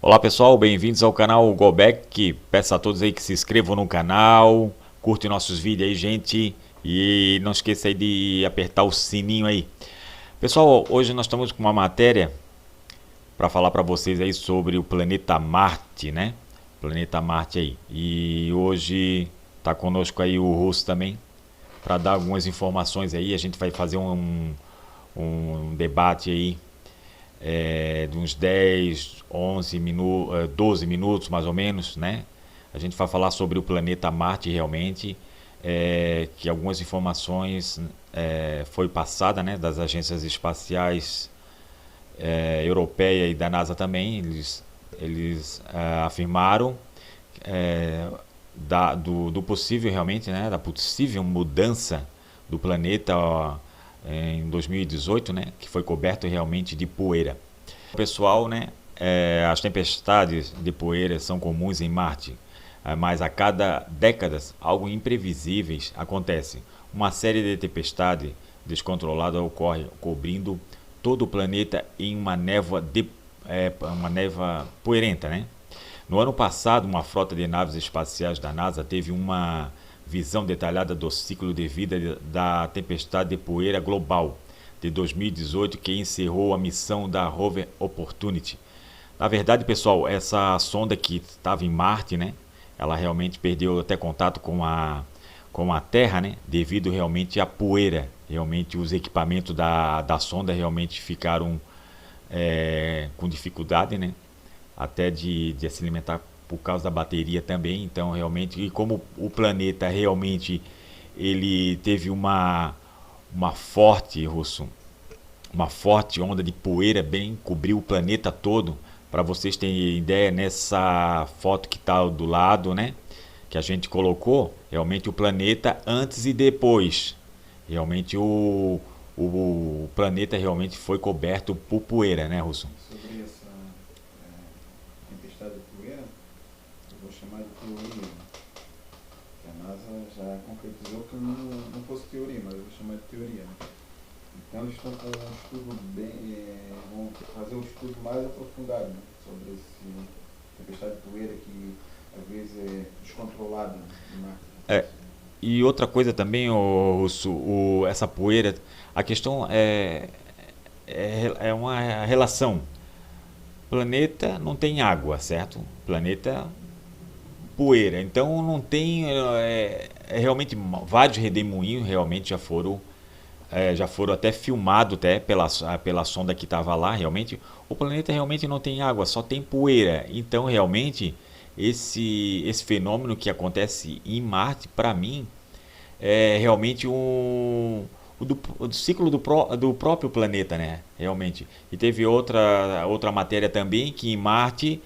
Olá pessoal, bem-vindos ao canal Golbeck. Peço a todos aí que se inscrevam no canal, curtem nossos vídeos aí, gente, e não esqueça aí de apertar o sininho aí. Pessoal, hoje nós estamos com uma matéria para falar para vocês aí sobre o planeta Marte, né? Planeta Marte aí. E hoje tá conosco aí o Russo também para dar algumas informações aí. A gente vai fazer um debate aí de uns 10, 11 minutos, 12 minutos mais ou menos, né? A gente vai falar sobre o planeta Marte realmente, que algumas informações foi passada, né, das agências espaciais europeia e da NASA também. Eles afirmaram do possível realmente, né, da possível mudança do planeta em 2018, né, que foi coberto realmente de poeira. Pessoal, né, as tempestades de poeira são comuns em Marte, mas a cada décadas algo imprevisíveis acontece. Uma série de tempestades descontroladas ocorre, cobrindo todo o planeta em uma uma névoa poeirenta, né? No ano passado, uma frota de naves espaciais da NASA teve uma visão detalhada do ciclo de vida da tempestade de poeira global de 2018, que encerrou a missão da Rover Opportunity. Na verdade, pessoal, essa sonda que estava em Marte, né, ela realmente perdeu até contato com a Terra, né, devido realmente à poeira. Realmente os equipamentos da sonda realmente ficaram com dificuldade, né, até de se alimentar por causa da bateria também. Então realmente, e como o planeta realmente ele teve uma forte uma forte onda de poeira, bem cobriu o planeta todo. Para vocês terem ideia, nessa foto que está do lado, né, que a gente colocou, realmente o planeta antes e depois, realmente o planeta realmente foi coberto por poeira, né, Russo? Sobre essa tempestade de poeira, eu vou chamar de teoria, que a NASA já concretizou que não fosse teoria, mas eu vou chamar de teoria. Então eles estão com um estudo vão fazer um estudo mais aprofundado, né, sobre esse tempestade de poeira que às vezes é descontrolada no mar. E outra coisa também, Russo, essa poeira, a questão é uma relação. Planeta não tem água, certo? Planeta poeira. Então não tem realmente vários redemoinhos realmente já foram até filmados até pela sonda que estava lá. Realmente o planeta realmente não tem água, só tem poeira. Então realmente esse fenômeno que acontece em Marte, para mim, é realmente do ciclo do próprio planeta, né? Realmente. E teve outra matéria também que em Marte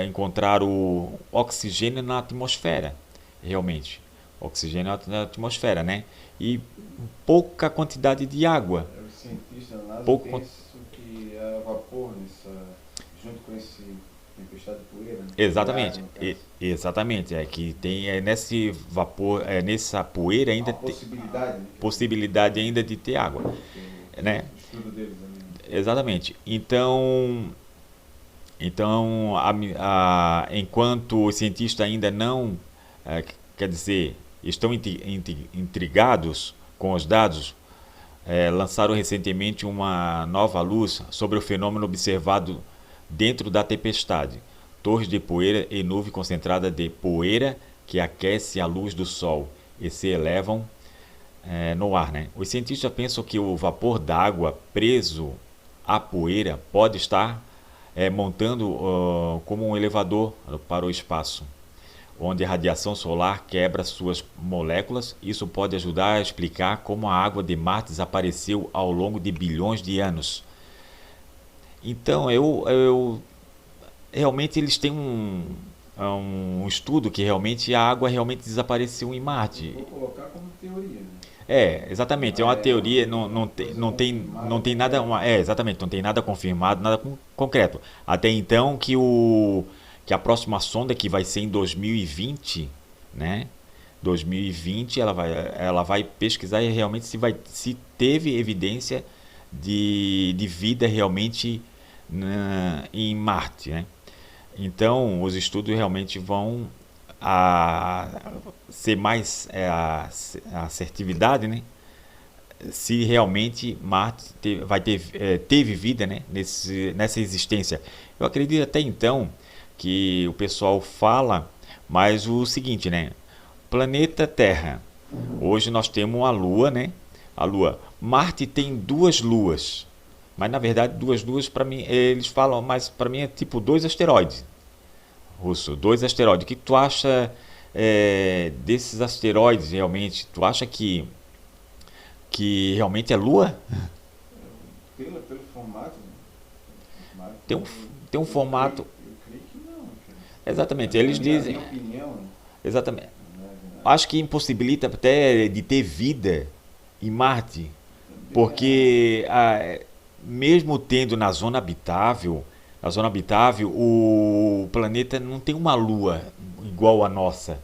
encontraram oxigênio na atmosfera, realmente. Oxigênio na atmosfera, né? E pouca quantidade de água. Os cientistas da NASA Pouco, pensam que há vapor junto com esse tempestade de poeira, né? De água, exatamente, no caso. exatamente. É que tem nesse vapor, nessa poeira Há ainda uma possibilidade, né, possibilidade ainda de ter água, que né? o estudo deles ali, né? Exatamente. Então, enquanto os cientistas ainda não, quer dizer, estão intrigados com os dados, lançaram recentemente uma nova luz sobre o fenômeno observado dentro da tempestade. Torres de poeira e nuvem concentrada de poeira que aquece a luz do Sol e se elevam no ar, né? Os cientistas pensam que o vapor d'água preso à poeira pode estar montando como um elevador para o espaço, onde a radiação solar quebra suas moléculas. Isso pode ajudar a explicar como a água de Marte desapareceu ao longo de bilhões de anos. Então, realmente eles têm um estudo que realmente a água realmente desapareceu em Eu Marte. vou colocar como teoria, né? Exatamente, é Não uma é teoria, uma coisa não confirmada, tem nada, concreta. exatamente, não tem nada confirmado, nada concreto. Até então que a próxima sonda que vai ser em 2020, né? 2020 ela vai pesquisar realmente se teve evidência de vida realmente em Marte, né? Então, os estudos realmente vão ser mais a assertividade, né? Se realmente Marte teve vida, né? Nessa existência. Eu acredito até então que o pessoal fala, mas o seguinte, né? Planeta Terra. Hoje nós temos uma Lua, né? A Lua. Marte tem duas luas. Mas na verdade, duas luas, para mim, eles falam, mas para mim é tipo dois asteroides. Russo, dois asteroides. O que tu acha desses asteroides realmente? Tu acha que realmente é Lua? Pelo formato, Tem um, tem um formato. eu creio que não, cara. Exatamente, eles dizem. Na minha opinião, Exatamente. não é, Acho que impossibilita até de ter vida em Marte, também porque mesmo tendo na zona habitável, o planeta não tem uma lua igual a nossa,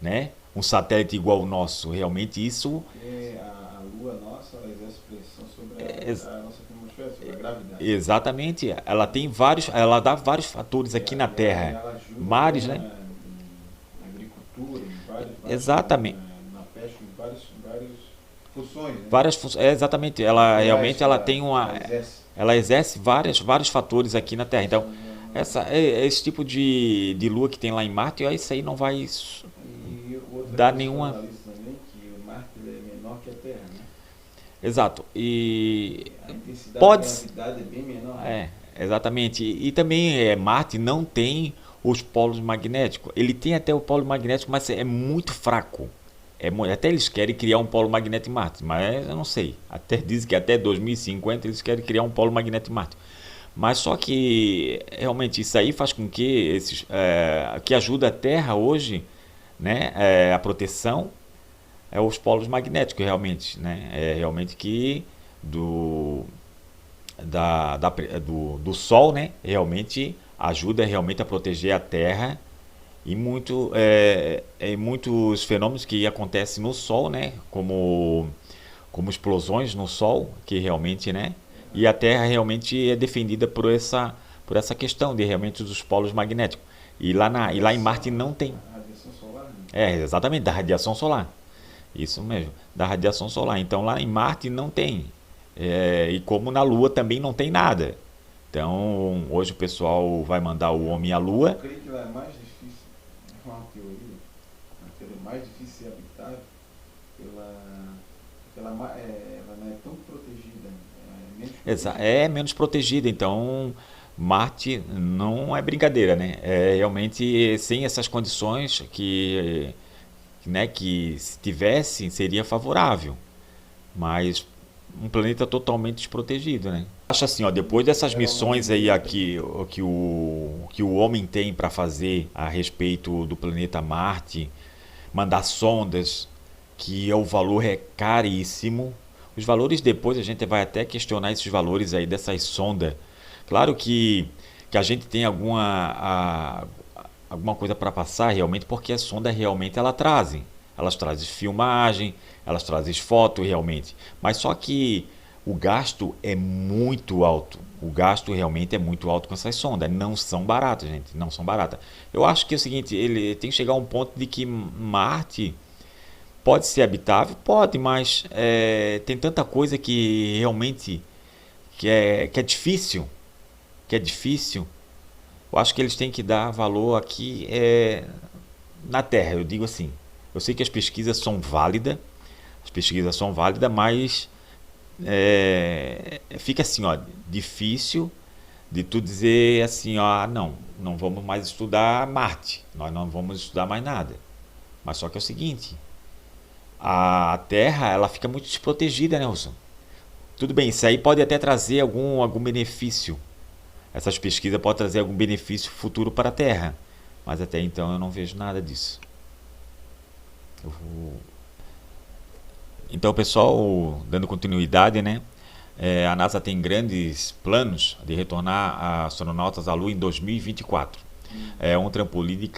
né? Um satélite igual ao nosso. Realmente isso porque a Lua nossa ela exerce pressão sobre é a nossa atmosfera, sobre a gravidade. exatamente, ela dá vários fatores aqui na Terra. Ela ajuda Mares, até né? na agricultura, em Exatamente. na pesca, em várias funções, né? Exatamente, ela realmente ela tem ela exerce. ela exerce vários fatores aqui na Terra. Então, esse tipo de lua que tem lá em Marte, isso aí não vai E outra dar coisa que eu nenhuma. analiso também, que o Marte ele é menor que a Terra, né? Exato. E A intensidade pode. da gravidade é bem menor, né? Exatamente. E também Marte não tem os polos magnéticos. Ele tem até o polo magnético, mas é muito fraco. Até eles querem criar um polo magnético em Marte, mas eu não sei. Até dizem que até 2050 eles querem criar um polo magnético em Marte. Mas só que realmente isso aí faz com que que ajuda a Terra hoje, né, a proteção os polos magnéticos realmente, né, realmente que do do Sol, né, realmente ajuda realmente a proteger a Terra e muitos fenômenos que acontecem no Sol, né, como explosões no Sol, que realmente, né, e a Terra realmente é defendida por essa questão de realmente dos polos magnéticos. E lá em Marte não tem. A radiação solar, né? Exatamente, da radiação solar. Isso mesmo, da radiação solar. Então lá em Marte não tem. E como na Lua também não tem nada. Então hoje o pessoal vai mandar o homem à Eu Lua. creio que ela é mais difícil, é uma teoria mais difícil de ser habitável porque ela não é tão protegida, é menos protegida. É menos protegida, então Marte não é brincadeira, né? É realmente sem essas condições né, que se tivesse seria favorável, mas um planeta totalmente desprotegido, né? Acho assim, ó, depois dessas missões aí que o homem tem para fazer a respeito do planeta Marte, mandar sondas, que o valor é caríssimo. Os valores depois a gente vai até questionar esses valores aí dessas sondas. Claro que a gente tem alguma coisa para passar realmente, porque as sondas realmente elas trazem filmagem, elas trazem foto realmente, mas só que o gasto é muito alto. O gasto realmente é muito alto com essas sondas. Não são baratas, gente. Não são baratas. Eu acho que é o seguinte, ele tem que chegar a um ponto de que Marte pode ser habitável, pode, mas tem tanta coisa que realmente que é difícil, que é difícil. Eu acho que eles têm que dar valor aqui na Terra, eu digo assim. Eu sei que as pesquisas são válidas, mas fica assim, ó, difícil de tu dizer assim, ó, não vamos mais estudar Marte, nós não vamos estudar mais nada. Mas só que é o seguinte, a Terra ela fica muito desprotegida, né, Wilson? Tudo bem, isso aí pode até trazer algum benefício. Essas pesquisas podem trazer algum benefício futuro para a Terra, mas até então eu não vejo nada disso. Eu vou... Então, pessoal, dando continuidade, né? A NASA tem grandes planos de retornar astronautas à Lua em 2024. É um trampolim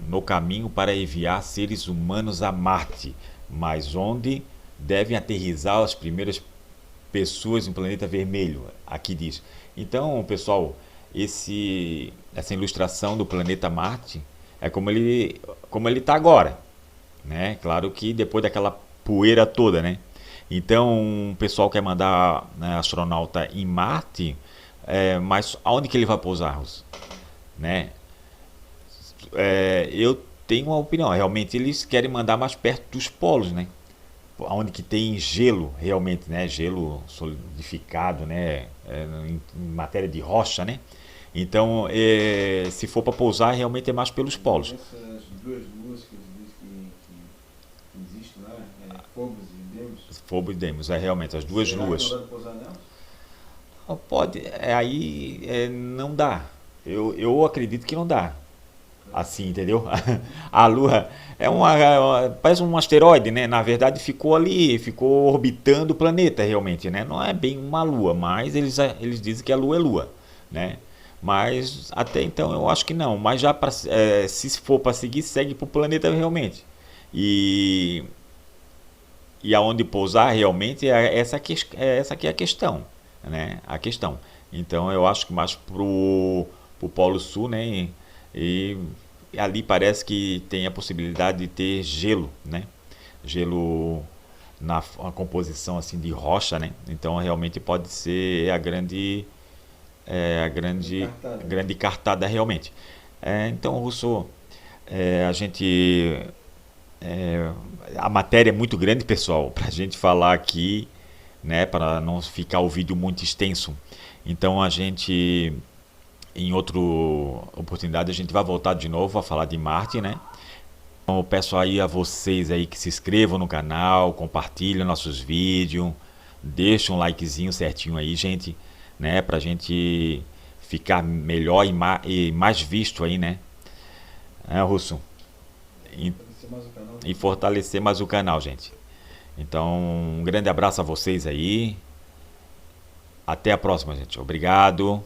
no caminho para enviar seres humanos a Marte, mas onde devem aterrissar as primeiras pessoas no planeta vermelho, aqui diz. Então, pessoal, essa ilustração do planeta Marte é como ele está agora, né? Claro que depois daquela poeira toda, né? Então, o pessoal quer mandar, né, astronauta em Marte, mas aonde que ele vai pousar, Russo? Né? Eu tenho uma opinião, realmente eles querem mandar mais perto dos polos, né? Onde que tem gelo, realmente, né? Gelo solidificado, né? Em matéria de rocha, né? Então, se for para pousar, realmente é mais pelos polos. Essas duas luas que eles dizem que existem lá, Phobos e Deimos. Phobos e Deimos, realmente as duas Será que luas. não dá pra pousar nelas? Pode, não dá. Eu acredito que não dá. Assim, entendeu? A Lua parece um asteroide, né? Na verdade, ficou ali, ficou orbitando o planeta, realmente, né? Não é bem uma Lua, mas eles dizem que a Lua é Lua, né? Mas até então eu acho que não. Mas já se for para seguir, segue para o planeta realmente. E, e aonde pousar realmente essa que é a questão, né? A questão. Então eu acho que mais pro Polo Sul, né? E ali parece que tem a possibilidade de ter gelo, né? Gelo na composição assim de rocha, né? Então realmente pode ser a grande cartada realmente. Então, Russo, a gente a matéria é muito grande, pessoal, para a gente falar aqui, né? Para não ficar o vídeo muito extenso. Então a gente em outra oportunidade a gente vai voltar de novo a falar de Marte, né? Então eu peço aí a vocês aí que se inscrevam no canal, compartilhem nossos vídeos, deixem um likezinho certinho aí, gente, né? Pra gente ficar melhor e mais visto aí, né? Russo? E fortalecer mais o canal, gente. Então, um grande abraço a vocês aí. Até a próxima, gente. Obrigado.